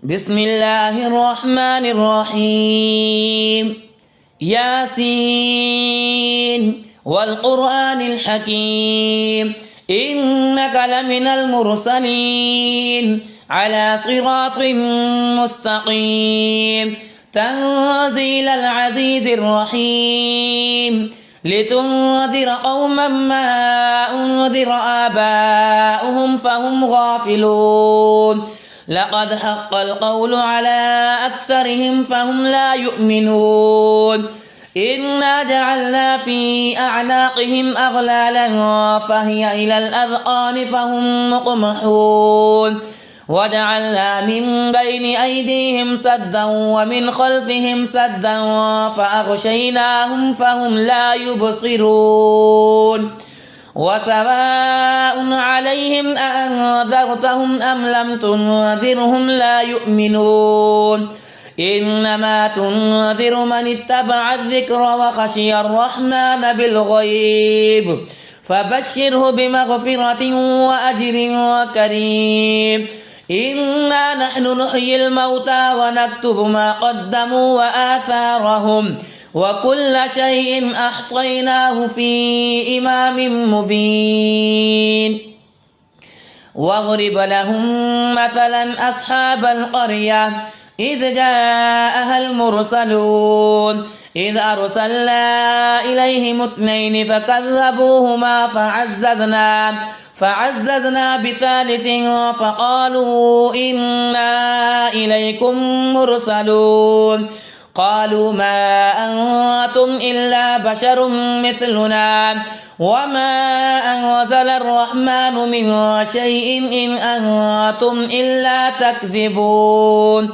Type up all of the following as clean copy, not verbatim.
بسم الله الرحمن الرحيم ياسين والقرآن الحكيم إنك لمن المرسلين على صراط مستقيم تنزيل العزيز الرحيم لتنذر قوما ما أنذر آباؤهم فهم غافلون لقد حق القول على أكثرهم فهم لا يؤمنون إنا جعلنا في أعناقهم أغلالا فهي إلى الأذقان فهم مقمحون وجعلنا من بين أيديهم سدا ومن خلفهم سدا فأغشيناهم فهم لا يبصرون وسواء عليهم أأنذرتهم أم لم تنذرهم لا يؤمنون إنما تنذر من اتبع الذكر وخشي الرحمن بالغيب فبشره بمغفرة وأجر كريم إنا نحن نحيي الموتى ونكتب ما قدموا وآثارهم وكل شيء أحصيناه في إمام مبين واضرب لهم مثلا أصحاب القرية إذ جاءها المرسلون إذ أرسلنا إليهم اثنين فكذبوهما فعززنا بثالث فقالوا إنا إليكم مرسلون قالوا ما أنتم إلا بشر مثلنا وما أنزل الرحمن من شيء إن أنتم إلا تكذبون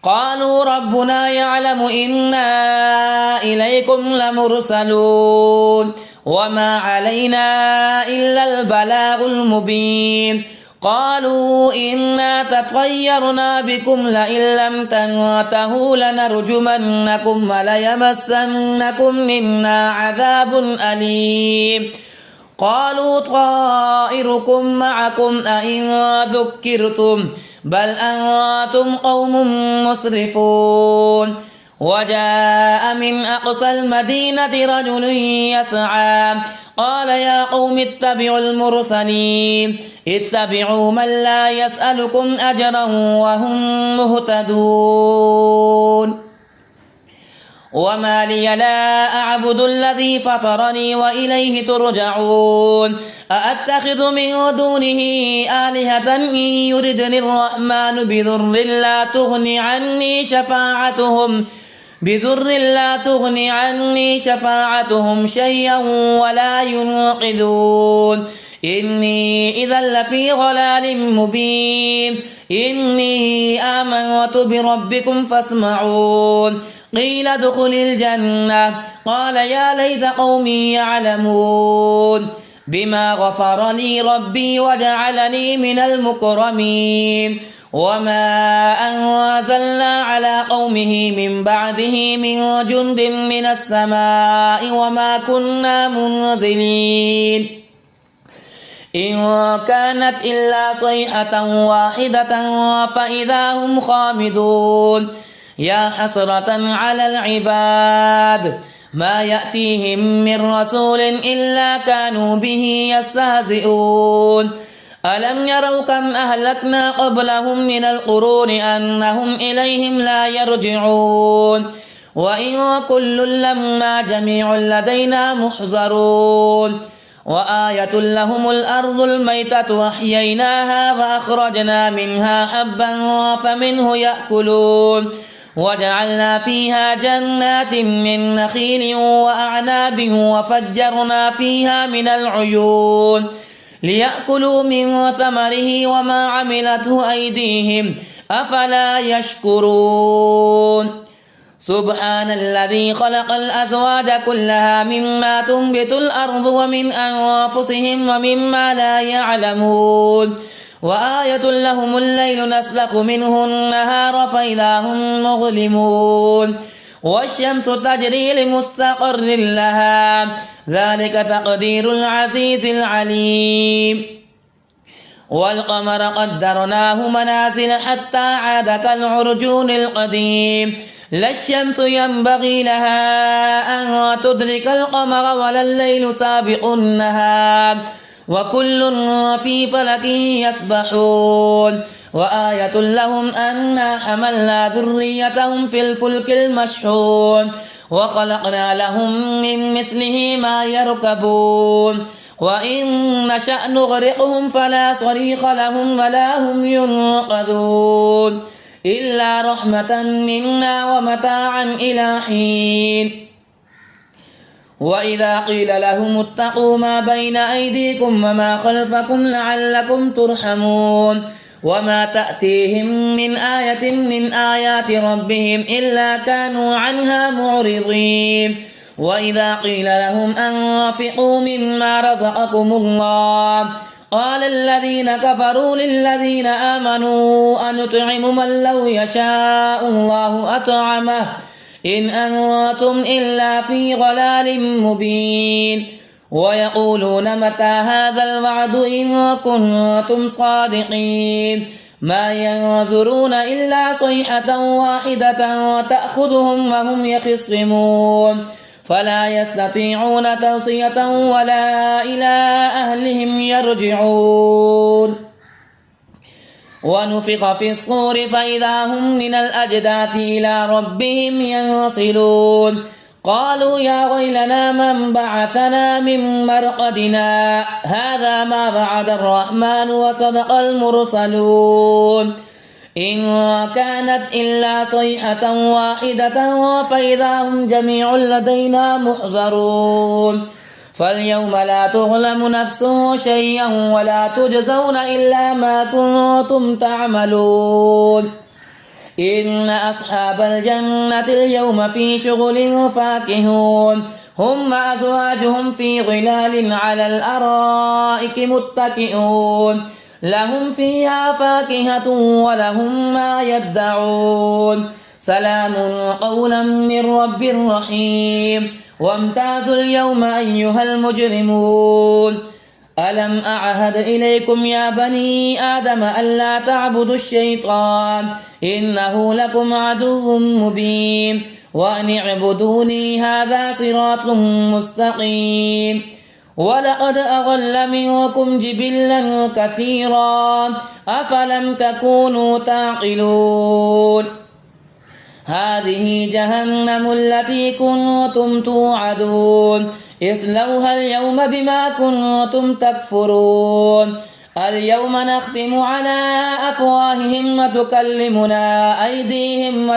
قالوا ربنا يعلم إنا إليكم لمرسلون وما علينا إلا البلاغ المبين قالوا إنا تطيرنا بكم لئن لم تنتهوا لنرجمنكم وليمسنكم منا عذاب أليم قالوا طائركم معكم أئن ذكرتم بل أنتم قوم مسرفون وجاء من أقصى المدينة رجل يسعى قال يا قوم اتبعوا المرسلين اتبعوا من لا يسألكم أجرا وهم مهتدون وما لي لا أعبد الذي فطرني وإليه ترجعون أأتخذ من دونه آلهة إن يردني الرحمن بذر لا تغني عني شفاعتهم شيئا ولا ينقذون إني إذا لفي ضلال مبين إني آمنت بربكم فاسمعون قيل ادخل الجنة قال يا ليت قومي يعلمون بما غفر لي ربي وجعلني من المكرمين وما أنزلنا على قومه من بعده من جند من السماء وما كنا منزلين إن كانت إلا صيحة واحدة فإذا هم خامدون يا حسرة على العباد ما يأتيهم من رسول إلا كانوا به يستهزئون ألم يروا كم أهلكنا قبلهم من القرون أنهم إليهم لا يرجعون وإن كل لما جميع لدينا محضرون وآية لهم الأرض الميتة أحييناها وأخرجنا منها حبا فمنه يأكلون وجعلنا فيها جنات من نخيل وأعناب وفجرنا فيها من العيون ليأكلوا من ثمره وما عملته أيديهم أفلا يشكرون سبحان الذي خلق الأزواج كلها مما تنبت الأرض ومن أنفسهم ومما لا يعلمون وآية لهم الليل نسلخ منه النهار فإذا هم مظلمون والشمس تجري لمستقر لها ذلك تقدير العزيز العليم والقمر قدرناه منازل حتى عاد كالعرجون القديم لا الشمس ينبغي لها أن تدرك القمر ولا الليل سابق النهار وكل في فلك يسبحون وآية لهم أنا حملنا ذريتهم في الفلك المشحون وخلقنا لهم من مثله ما يركبون وإن نشأ نغرقهم فلا صريخ لهم ولا هم ينقذون إلا رحمة منا ومتاعا إلى حين وإذا قيل لهم اتقوا ما بين أيديكم وما خلفكم لعلكم ترحمون وما تأتيهم من آية من آيات ربهم إلا كانوا عنها معرضين وإذا قيل لهم أنفقوا مما رزقكم الله قال الذين كفروا للذين آمنوا أنطعم من لو يشاء الله أطعمه إن أنتم إلا في ضلال مبين ويقولون متى هذا الوعد إن كنتم صادقين ما ينظرون إلا صيحة واحدة تأخذهم وهم يخصمون فلا يستطيعون توصية ولا إلى أهلهم يرجعون ونفخ في الصور فإذا هم من الأجداث إلى ربهم ينصلون قالوا يا ويلنا من بعثنا من مرقدنا هذا ما وعد الرحمن وصدق المرسلون إن كانت إلا صيحة واحدة فإذا هم جميع لدينا محضرون فاليوم لا تظلم نفس شيئا ولا تجزون إلا ما كنتم تعملون إن أصحاب الجنة اليوم في شغل فاكهون هم وأزواجهم في ظلال على الأرائك متكئون لهم فيها فاكهة ولهم ما يدعون سلام قولا من رب رحيم وامتازوا اليوم أيها المجرمون ألم أعهد إليكم يا بني آدم ألا تعبدوا الشيطان إنه لكم عدو مبين وأن اعبدوني هذا صراط مستقيم ولقد أضل منكم جبلا كثيرا أفلم تكونوا تعقلون هذه جهنم التي كنتم توعدون اصلوها اليوم بما كنتم تكفرون اليوم نختم على أفواههم وتكلمنا أيديهم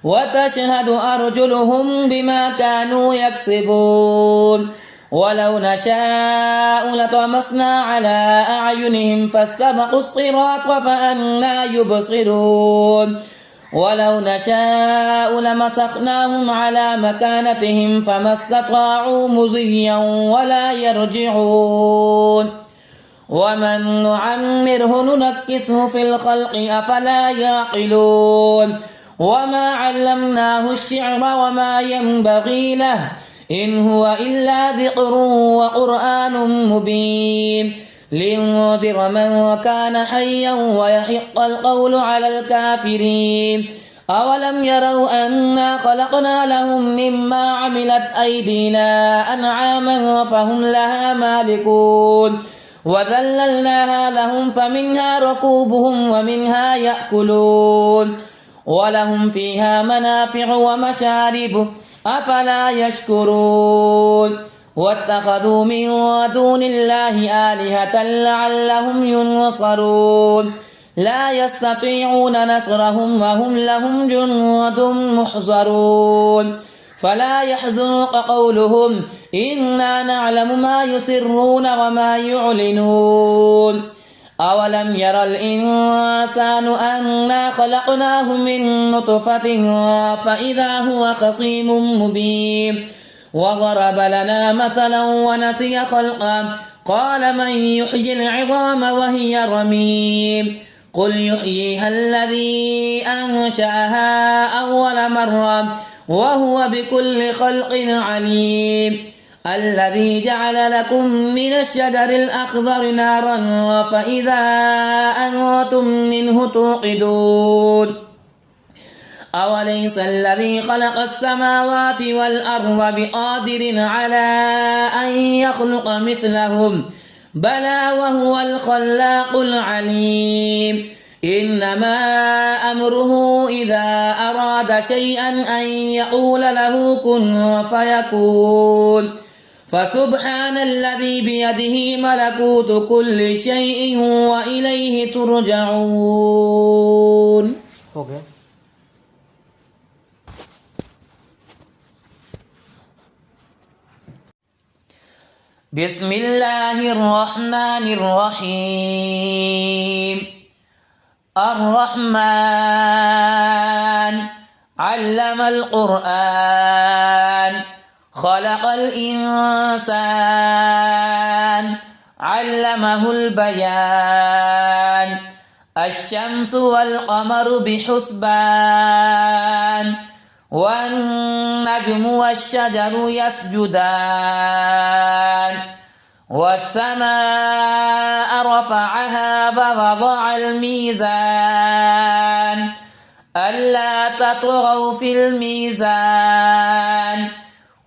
وتشهد أرجلهم بما كانوا يكسبون ولو نشاء لطمسنا على أعينهم فاستبقوا الصراط فأنى يبصرون ولو نشاء لمسخناهم على مكانتهم فما استطاعوا مضيا ولا يرجعون ومن نعمره ننكسه في الخلق أفلا يعقلون وما علمناه الشعر وما ينبغي له إن هو إلا ذكر وقرآن مبين لينذر من كان حيا ويحق القول على الكافرين أولم يروا أنا خلقنا لهم مما عملت أيدينا أنعاما فهم لها مالكون وذللناها لهم فمنها ركوبهم ومنها يأكلون ولهم فيها منافع ومشارب أفلا يشكرون واتخذوا من دون الله آلهة لعلهم ينصرون لا يستطيعون نصرهم وهم لهم جند محضرون فلا يحزنك قولهم إنا نعلم ما يسرون وما يعلنون أولم ير الإنسان أنا خلقناه من نطفة فإذا هو خصيم مبين وضرب لنا مثلا ونسي خلقه قال من يحيي العظام وهي رميم قل يحييها الذي أنشأها أول مرة وهو بكل خلق عليم الذي جعل لكم من الشجر الأخضر نارا فإذا أنتم منه توقدون أوليس الذي خلق السماوات والأرض بقادر على أن يخلق مثلهم بلى وهو الخلاق العليم إنما أمره إذا أراد شيئا أن يقول له كن فيكون فسبحان الذي بيده ملكوت كل شيء وإليه ترجعون. بسم الله الرحمن الرحيم. الرحمن علم القرآن خلق الإنسان علمه البيان الشمس والقمر بحسبان والنجم والشجر يسجدان والسماء رفعها ووضع الميزان ألا تطغوا في الميزان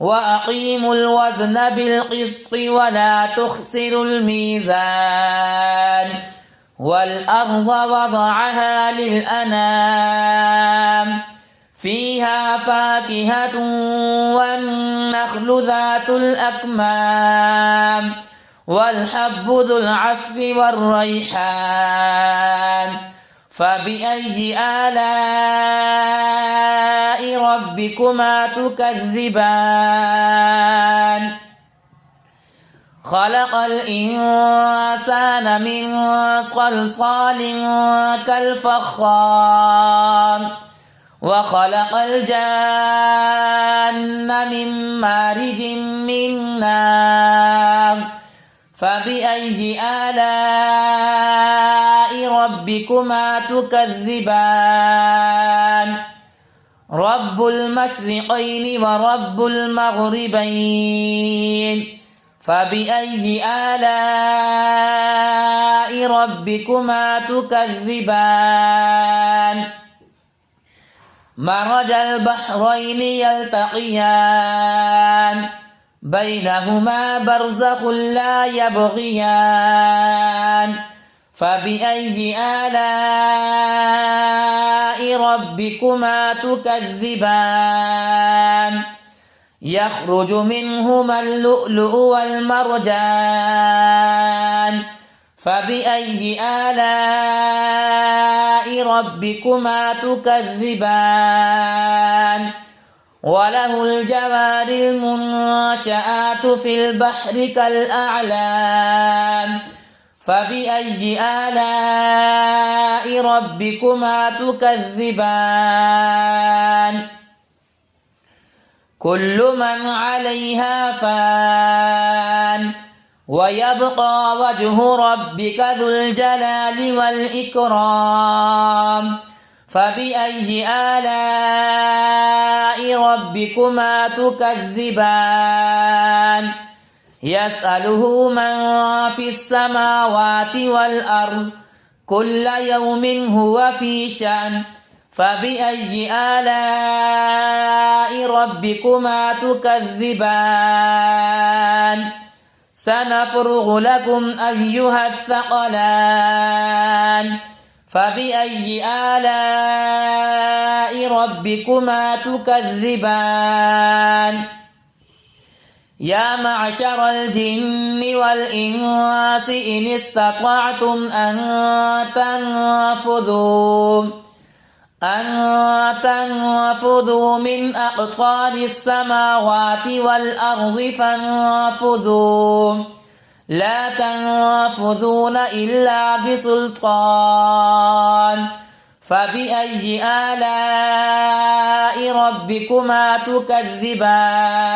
وأقيموا الوزن بالقسط ولا تخسروا الميزان والأرض وضعها للأنام فيها فاكهة والنخل ذات الأكمام والحب ذو العصف والريحان فبأي آلاء ربكما تكذبان خلق الإنسان من صلصال كالفخار وخلق الجان من مارج من نار فبأي آلاء ربكما تكذبان رب المشرقين ورب المغربين فبأي آلاء ربكما تكذبان مرج البحرين يلتقيان بينهما برزخ لا يبغيان فبأي آلاء ربكما تكذبان يخرج منهما اللؤلؤ والمرجان فبأي آلاء ربكما تكذبان وله الجوار المنشآت في البحر كالأعلام فبأي آلاء ربكما تكذبان كل من عليها فان ويبقى وجه ربك ذو الجلال والإكرام فبأي آلاء ربكما تكذبان يسأله من في السماوات والأرض كل يوم هو في شأن فبأي آلاء ربكما تكذبان سنفرغ لكم أيها الثقلان فبأي آلاء ربكما تكذبان يا معشر الجن والإنس إن استطعتم أن تنفذوا من أقطار السماوات والأرض فانفذوا لا تنفذون إلا بسلطان فبأي آلاء ربكما تكذبان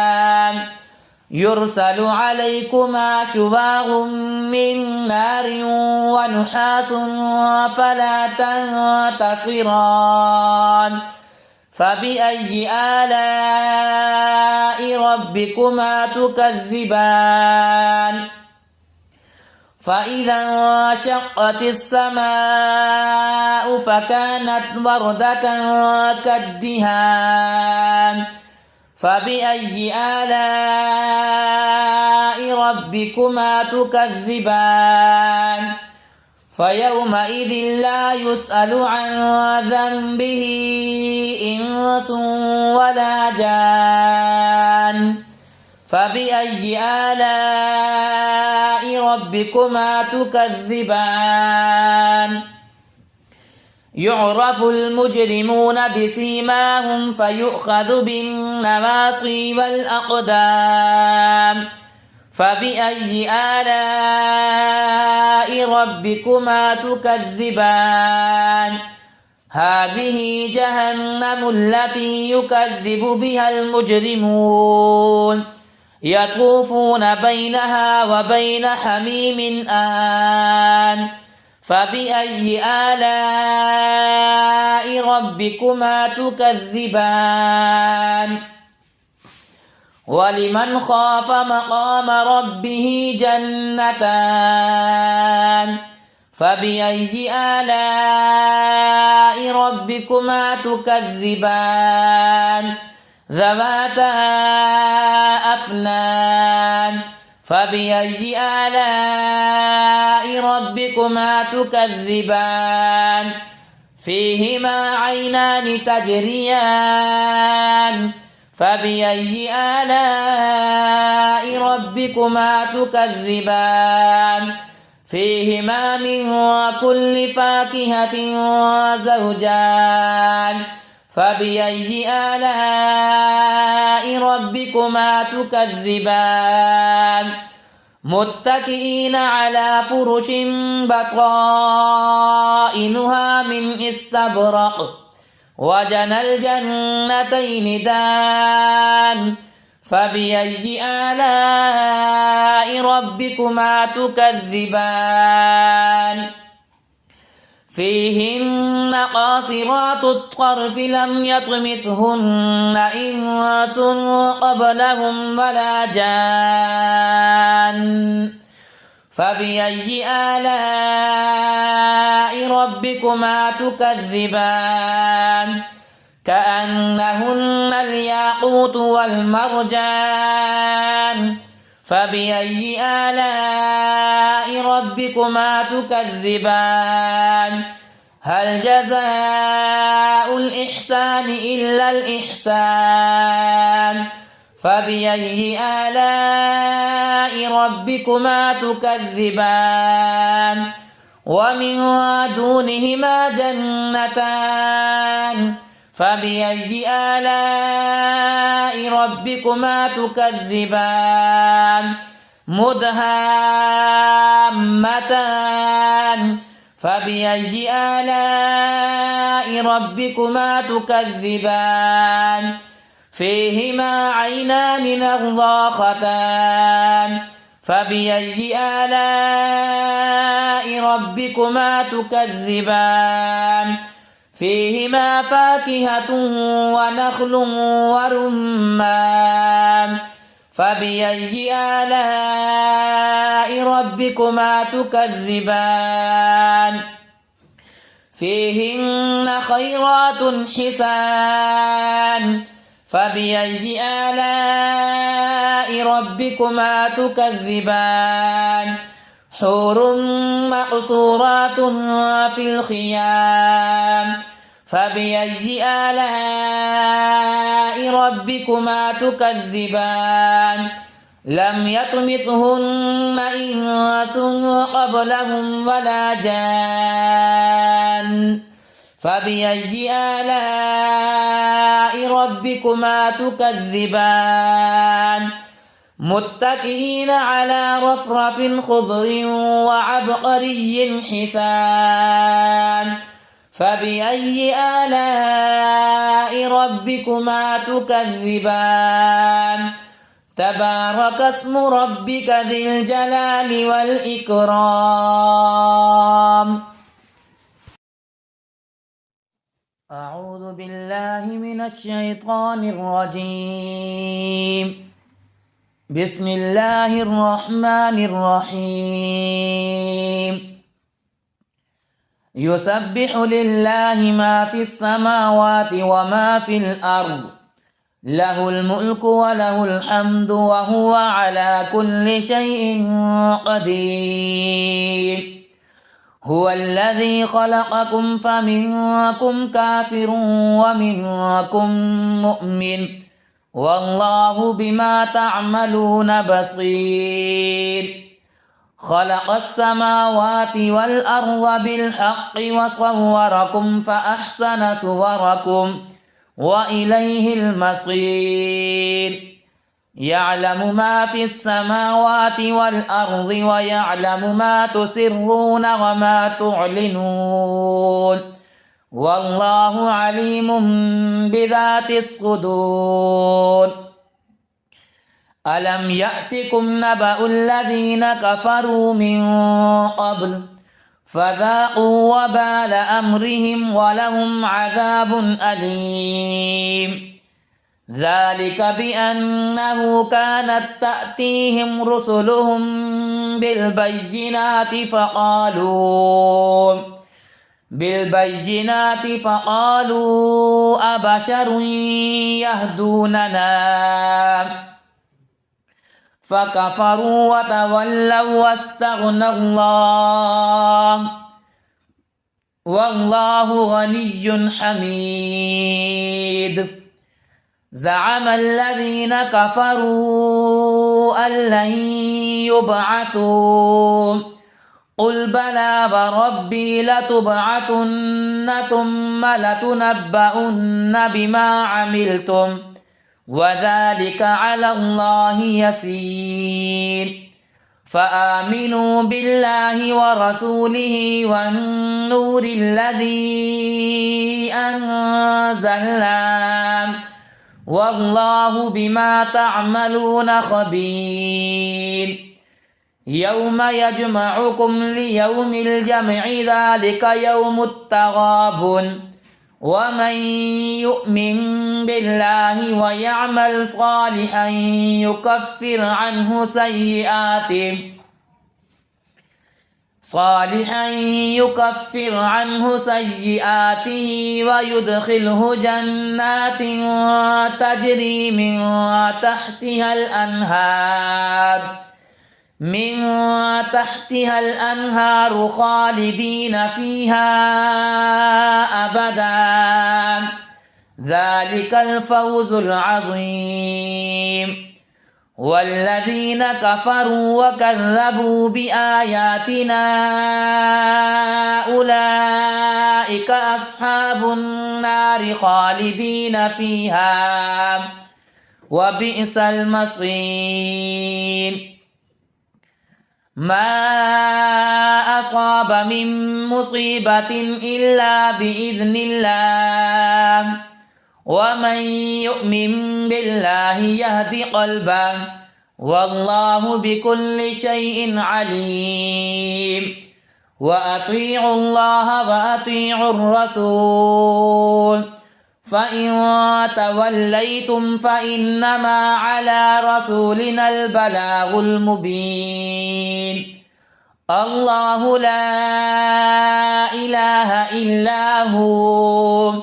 يرسل عليكما شواظ من نار ونحاس فلا تنتصران فبأي آلاء ربكما تكذبان فإذا انشقت السماء فكانت وردة كالدهان فبأي آلاء ربكما تكذبان فيومئذ لا يسأل عن ذنبه إنس ولا جان فبأي آلاء ربكما تكذبان يعرف المجرمون بسيماهم فيؤخذ بالنواصي والأقدام فبأي آلاء ربكما تكذبان هذه جهنم التي يكذب بها المجرمون يطوفون بينها وبين حميم آن فبأي آلاء ربكما تكذبان ولمن خاف مقام ربه جنتان فبأي آلاء ربكما تكذبان ذواتا أفنان فبأي آلاء ربكما تكذبان فيهما عينان تجريان فبأي آلاء ربكما تكذبان فيهما من كل فاكهة زوجان فبأي آلاء ربكما تكذبان متكئين على فرش بطائنها من استبرق وجنى الجنتين دان فبأي آلاء ربكما تكذبان فيهن قاصرات الطرف لم يطمثهن إنس قبلهم ولا جان فبأي آلاء ربكما تكذبان كأنهن الياقوت والمرجان فبأي آلاء ربكما تكذبان هل جزاء الإحسان إلا الإحسان فبأي آلاء ربكما تكذبان ومن دونهما جنتان فبأي آلاء ربكما تكذبان مدهامتان فبأي آلاء ربكما تكذبان فيهما عينان نضاختان فبأي آلاء ربكما تكذبان فيهما فاكهة ونخل ورمان فبأي آلاء ربكما تكذبان فيهن خيرات حسان فبأي آلاء ربكما تكذبان حور مقصورات في الخيام فبأي آلاء ربكما تكذبان لم يطمثهن إنس قبلهم ولا جان فبأي آلاء ربكما تكذبان متكئين على رفرف خضر وعبقري حسان فبأي آلاء ربكما تكذبان تبارك اسم ربك ذي الجلال والإكرام. أعوذ بالله من الشيطان الرجيم. بسم الله الرحمن الرحيم. يسبح لله ما في السماوات وما في الأرض، له الملك وله الحمد وهو على كل شيء قدير. هو الذي خلقكم فمنكم كافر ومنكم مؤمن، والله بما تعملون بصير. خلق السماوات والأرض بالحق وصوركم فأحسن صوركم وإليه المصير. يعلم ما في السماوات والأرض ويعلم ما تسرون وما تعلنون، والله عليم بذات الصدور. ألم يأتكم نبأ الذين كفروا من قبل فذاقوا وبال أمرهم ولهم عذاب أليم. ذلك بأنه كانت تأتيهم رسلهم بالبينات فقالوا أبشر يهدوننا، فكفروا وتولوا واستغنى الله، والله غني حميد. زعم الذين كفروا أن لن يبعثوا، قل بلى وربي لتبعثن ثم لتنبؤن بما عملتم وذلك على الله يسير. فآمنوا بالله ورسوله والنور الذي أنزلنا، والله بما تعملون خبير. يوم يجمعكم ليوم الجمع ذلك يوم التغابن، ومن يؤمن بالله ويعمل صالحا يكفر عنه سيئاته ويدخله جنات تجري من تحتها الأنهار خالدين فيها أبدا، ذلك الفوز العظيم. والذين كفروا وكذبوا بآياتنا أولئك أصحاب النار خالدين فيها وبئس المصير. ما أصاب من مصيبة إلا بإذن الله، ومن يؤمن بالله يهد قلبه، والله بكل شيء عليم. وأطيعوا الله وأطيعوا الرسول، فإن توليتم فإنما على رسولنا البلاغ المبين. الله لا إله إلا هو،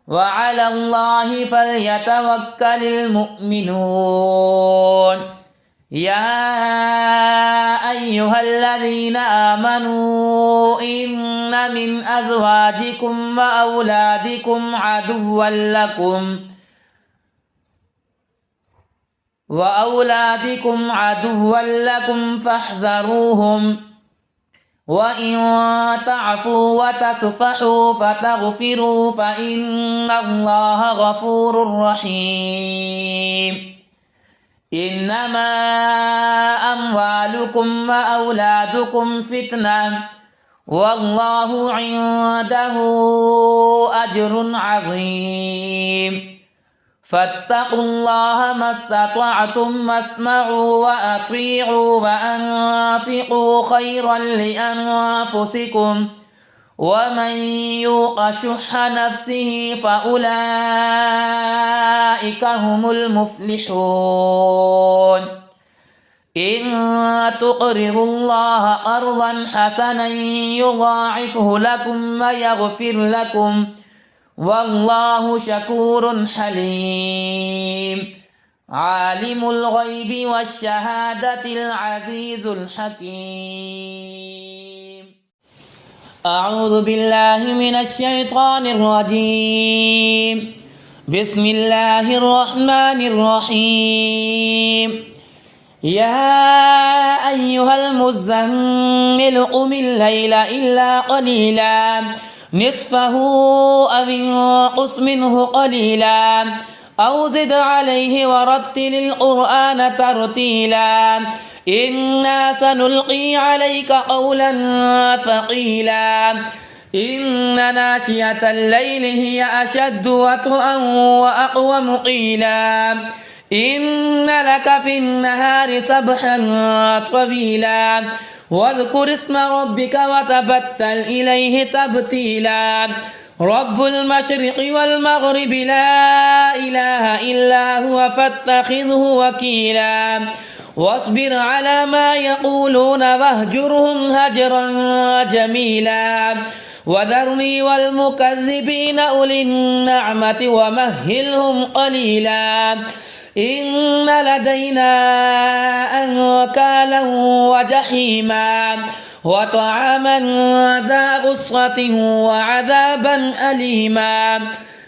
وعلى الله فليتوكل المؤمنون. يا أيها الذين آمنوا إن من أزواجكم وأولادكم عدوا لكم فاحذروهم، وإن تعفوا وتصفحوا فتغفروا فإن الله غفور رحيم. إنما أموالكم وأولادكم فتنة، والله عنده أجر عظيم. فاتقوا الله ما استطعتم واسمعوا وأطيعوا وأنفقوا خيرا لأنفسكم، ومن يوق شح نفسه فأولئك هم المفلحون إن تقرضوا الله قرضا حسنا يضاعفه لكم ويغفر لكم والله شكور حليم عالم الغيب والشهادة العزيز الحكيم. أعوذ بالله من الشيطان الرجيم. بسم الله الرحمن الرحيم. يا أيها المزمل قم الليل إلا قليلا نصفه أو انقص منه قليلا أو زد عليه ورتل القرآن ترتيلا إنا سنلقي عليك قولا ثقيلا إن ناشئة الليل هي أشد وطئا وأقوم قيلا إن لك في النهار سبحا طويلا واذكر اسم ربك وتبتل إليه تبتيلا رب المشرق والمغرب لا إله إلا هو فاتخذه وكيلا واصبر على ما يقولون واهجرهم هجرا جميلا وذرني والمكذبين أولي النعمة ومهلهم قليلا إن لدينا أنكالا وجحيما وطعاما ذا غصة وعذابا أليما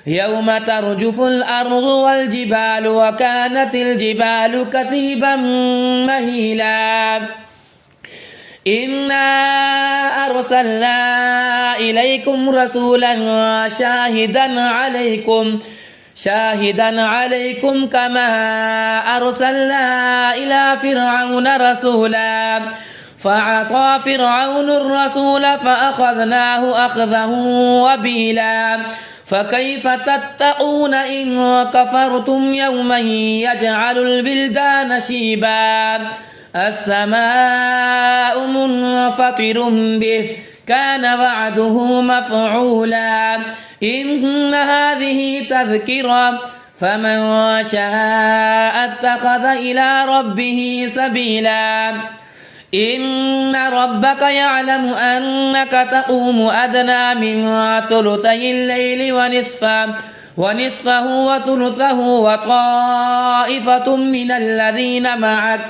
يوم ترجف الأرض والجبال وكانت الجبال كثيبا مهيلا إنا أرسلنا إليكم رسولا شاهدا عليكم كما أرسلنا إلى فرعون رسولا فعصى فرعون الرسول فأخذناه أخذه وبيلا فكيف تتقون إن كفرتم يوما يجعل البلدان شيبا السماء منفطر به كان وعده مفعولا إن هذه تذكرة فمن شاء اتخذ إلى ربه سبيلا إن ربك يعلم أنك تقوم أدنى من ثلثي الليل ونصفه وثلثه وطائفة من الذين معك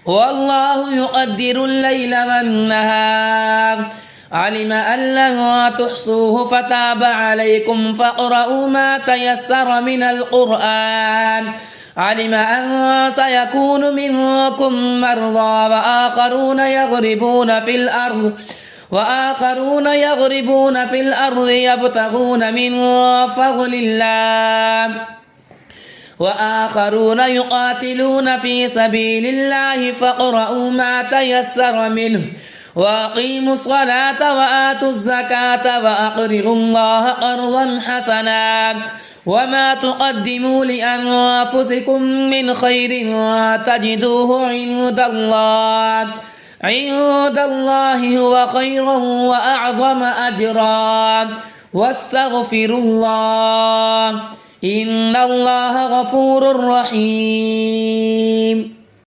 والله يقدر الليل والنهار علم أن لن تحصوه فتاب عليكم فاقرؤوا ما تيسر من القرآن علم أن سيكون منكم مرضى وآخرون يضربون في الأرض يبتغون من فضل الله وآخرون يقاتلون في سبيل الله فاقرؤوا ما تيسر منه وأقيموا الصلاة وآتوا الزكاة وأقرضوا الله قرضا حسنا وما تقدموا لأنفسكم من خير تجدوه عند الله هو خيرا وأعظم أجرا واستغفروا الله إن الله غفور رحيم.